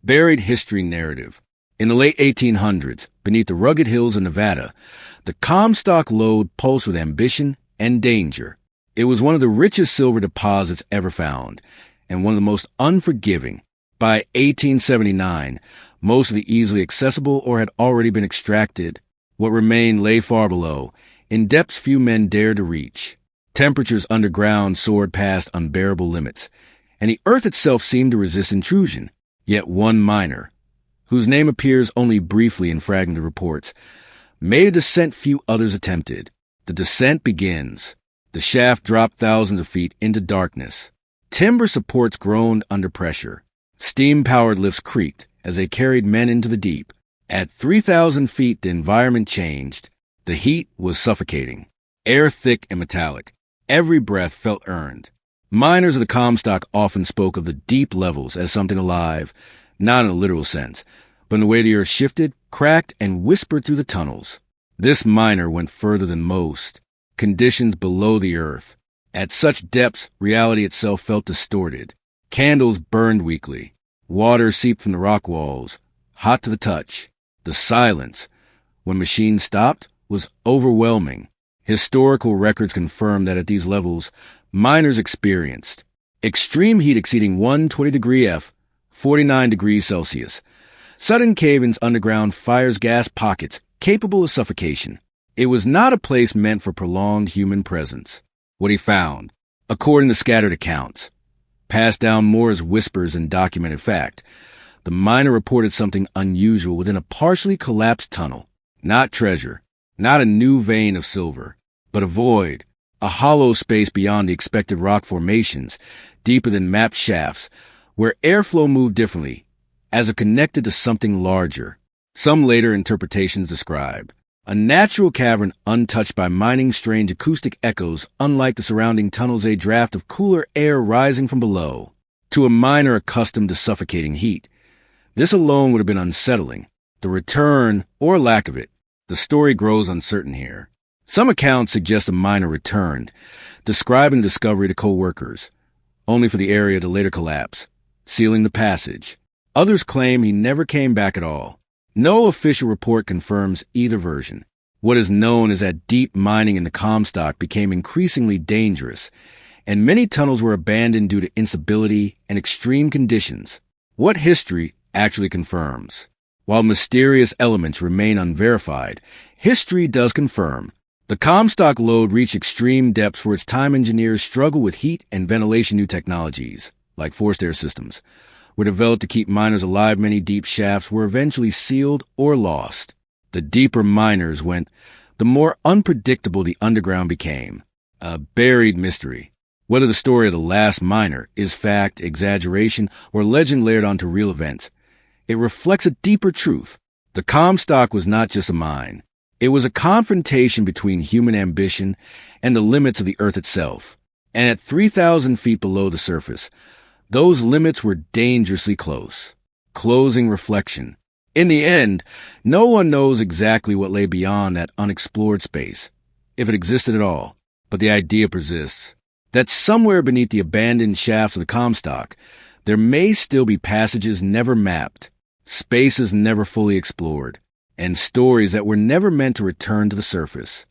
Buried history narrative. In the late 1800s, beneath the rugged hills of Nevada, the Comstock Lode pulsed with ambition and danger. It was one of the richest silver deposits ever found, and one of the most unforgiving. By 1879, most of the easily accessible or had already been extracted. What remained lay far below, in depths few men dared to reach. Temperatures underground soared past unbearable limits, and the earth itself seemed to resist intrusion. Yet one miner, whose name appears only briefly in fragmented reports, made a descent few others attempted. The descent begins. The shaft dropped thousands of feet into darkness. Timber supports groaned under pressure. Steam-powered lifts creaked as they carried men into the deep. At 3,000 feet, the environment changed. The heat was suffocating. Air thick and metallic. Every breath felt earned. Miners of the Comstock often spoke of the deep levels as something alive, not in a literal sense, but in the way the earth shifted, cracked, and whispered through the tunnels. This miner went further than most. Conditions below the earth. At such depths, reality itself felt distorted. Candles burned weakly. Water seeped from the rock walls, hot to the touch. The silence, when machines stopped, was overwhelming. Historical records confirm that at these levels, miners experienced extreme heat exceeding 120 degree F, 49 degrees Celsius. Sudden cave-ins underground fires gas pockets capable of suffocation. It was not a place meant for prolonged human presence. What he found, according to scattered accounts, passed down more as whispers than documented fact, the miner reported something unusual within a partially collapsed tunnel. Not treasure, not a new vein of silver, but a void, a hollow space beyond the expected rock formations, deeper than mapped shafts, where airflow moved differently, as if connected to something larger. Some later interpretations describe a natural cavern untouched by mining's strange acoustic echoes, unlike the surrounding tunnels, a draft of cooler air rising from below. To a miner accustomed to suffocating heat, this alone would have been unsettling. The return, or lack of it, the story grows uncertain here. Some accounts suggest a miner returned, describing the discovery to co-workers, only for the area to later collapse, sealing the passage. Others claim he never came back at all. No official report confirms either version. What is known is that deep mining in the Comstock became increasingly dangerous, and many tunnels were abandoned due to instability and extreme conditions. What history actually confirms? While mysterious elements remain unverified, history does confirm. The Comstock Lode reached extreme depths where its time engineers struggled with heat and ventilation. New technologies, like forced air systems, were developed to keep miners alive. Many deep shafts were eventually sealed or lost. The deeper miners went, the more unpredictable the underground became. A buried mystery. Whether the story of the last miner is fact, exaggeration, or legend layered onto real events, it reflects a deeper truth. The Comstock was not just a mine. It was a confrontation between human ambition and the limits of the earth itself. And at 3,000 feet below the surface, those limits were dangerously close. Closing reflection. In the end, no one knows exactly what lay beyond that unexplored space, if it existed at all. But the idea persists, that somewhere beneath the abandoned shafts of the Comstock, there may still be passages never mapped, spaces never fully explored, and stories that were never meant to return to the surface.